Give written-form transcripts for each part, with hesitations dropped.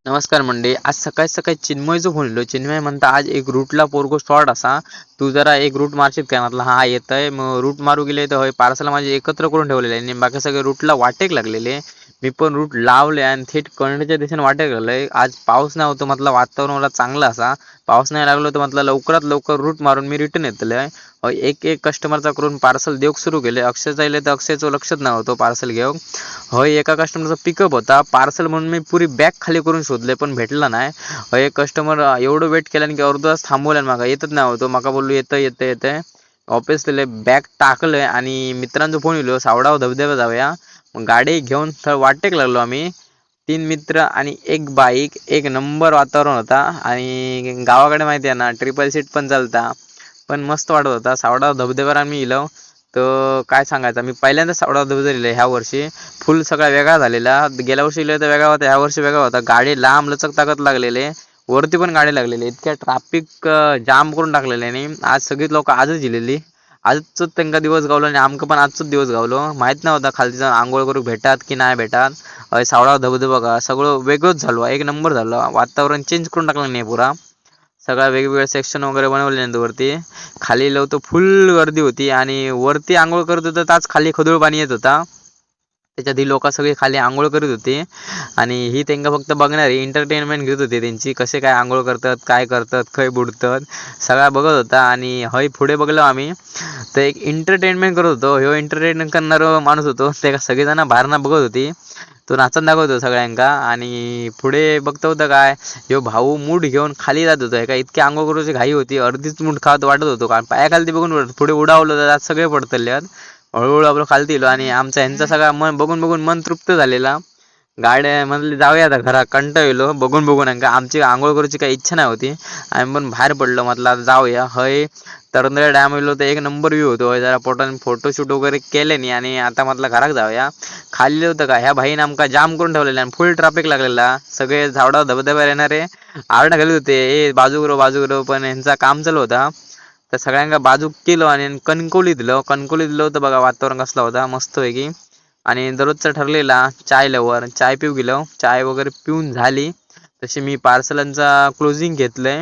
नमस्कार मंडळी. आज सकाळी सकाळी चिन्मयचो फोन येलो. चिन्मय म्हणता आज एक रूटला पोरगो शॉर्ट असा, तू जरा एक रूट मारशील काय? म्हटलं हा येतंय. मग रूट मारू गेले तर होय पार्सल माझे एकत्र करून ठेवलेले आहे आणि बाकी सगळे रूटला वाटेक लागलेले. मी पण रूट लावले आणि थेट कणच्या दिशेने वाटेक लागलोय. आज पाऊस नाही होतो म्हटलं, वातावरण मला चांगलं असा. पाऊस नाही लागलो तर म्हटलं लवकरात लवकर रूट मारून मी रिटर्न येतले. एक एक कस्टमरचा करून पार्सल देऊक सुरू केले. अक्षय जायले तर अक्षयचं लक्षच नव्हतं पार्सल घेऊन. होय एका कस्टमरचा पिकअप होता पार्सल म्हणून मी पुरी बॅग खाली करून शोधले पण भेटला नाही. एक कस्टमर एवढं वेट केल्याने की अर्धा तास थांबवल्यान मागा येतच नाही होतो. माका बोललो येतं येतं येतं ऑफिसले बॅग टाकलंय आणि मित्रांचा फोन येलो सावडाव धबधबा जाऊया. मग गाडी घेऊन वाटेक लागलो आम्ही 3 मित्र आणि एक बाईक. एक नंबर वातावरण होता आणि गावाकडे माहिती आहे ना ट्रिपल सीट पण चालता. पण मस्त वाटत होता. सावडाव धबधब्यावर आम्ही इलो तर काय सांगायचं, मी पहिल्यांदा सावडाव धबधबा लिहिलं ह्या वर्षी. फुल सगळा वेगळा झालेला. गेल्या वर्षी लिहिलं तर वेगळा होता, ह्या वर्षी वेगळा होता. गाडी लांब लचक ताकद लागलेले, वरती पण गाडी लागलेली. इतक्या ट्रॅफिक जाम करून टाकलेले आणि आज सगळी लोक आजच दिलेली. आजच त्यांना दिवस गावलो आणि आमका पण आजच दिवस गावलो. माहित नव्हता खालती जाऊन आंघोळ करू भेटात की नाही भेटात. सावडाव धबधबा बघा सगळं वेगळंच झालं, एक नंबर झालं. वातावरण चेंज करून टाकलं नाही पुरा. सगळ्या वेगवेगळे सेक्शन वगैरे बनवले वरती. खाली लवतो फुल गर्दी होती आणि वरती आंघोळ करत होतं त्याच खाली खदुळ पाणी येत होता. त्याच्यात ही लोक सगळी खाली आंघोळ करीत होती आणि ही त्यांना फक्त बघणारी एंटरटेनमेंट घेत होती त्यांची, कसे काय आंघोळ करतात, काय करतात, खय बुडतात, सगळा बघत होता. आणि हय पुढे बघलो आम्ही तर एक एंटरटेनमेंट करत होतो. ह्यो एंटरटेनमेंट करणारा माणूस होतो. ते सगळेजण बाहेरनं बघत होती. तो नाचून दाखवत होता सगळ्यांका. आणि पुढे बघतो होतं काय, ह्यो भाऊ मूठ घेऊन खाली जात होतो. का इतकी आंघोळ करूची घाई होती, अर्धीच मूठ खात वाटत होतो. कारण पायाखाली बघून पुढे उडावलं तर आज सगळे पडतले. हळूहळू आपलं खालती येलो आणि आमचा ह्यांचा सगळा मन बघून बघून मन तृप्त झालेला. गाड्या म्हणले जाऊया आता घरा, कंटाळलो बघून बघून. का आमची आंघोळ करायची काही इच्छा नाही होती. आम्ही पण बाहेर पडलो, म्हटलं आता जाऊया. हय तरंदळे डॅम येलो तर एक नंबर व्ह्यू होतो. जरा फोटोशूट वगैरे केले नाही आणि आता म्हटलं घरात जाऊया. खाल्लं होतं का ह्या भाईने आमका जाम करून ठेवलेला आणि फुल ट्रॅफिक लागलेला. सगळे झावडा धबधब्यावर येणारे आरडा घालत होते ए बाजू पण यांचा काम चालू होता. तर सगळ्यांना बाजू केलं आणि कणकवली दिलं होतं बघा. वातावरण कसला होता मस्त पैकी. आणि दररोजचा ठरलेला चाय लवर चाय पिऊ गेलो. चाय वगैरे पिऊन झाली तशी मी पार्सलांचा क्लोजिंग घेतलंय,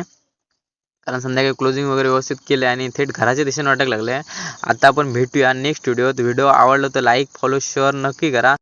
कारण संध्याकाळी क्लोजिंग वगैरे व्यवस्थित केले आणि थेट घराच्या दिशेने वाटायला लागले. आता आपण भेटूया नेक्स्ट व्हिडिओत. व्हिडिओ आवडला तर लाईक फॉलो शेअर नक्की करा.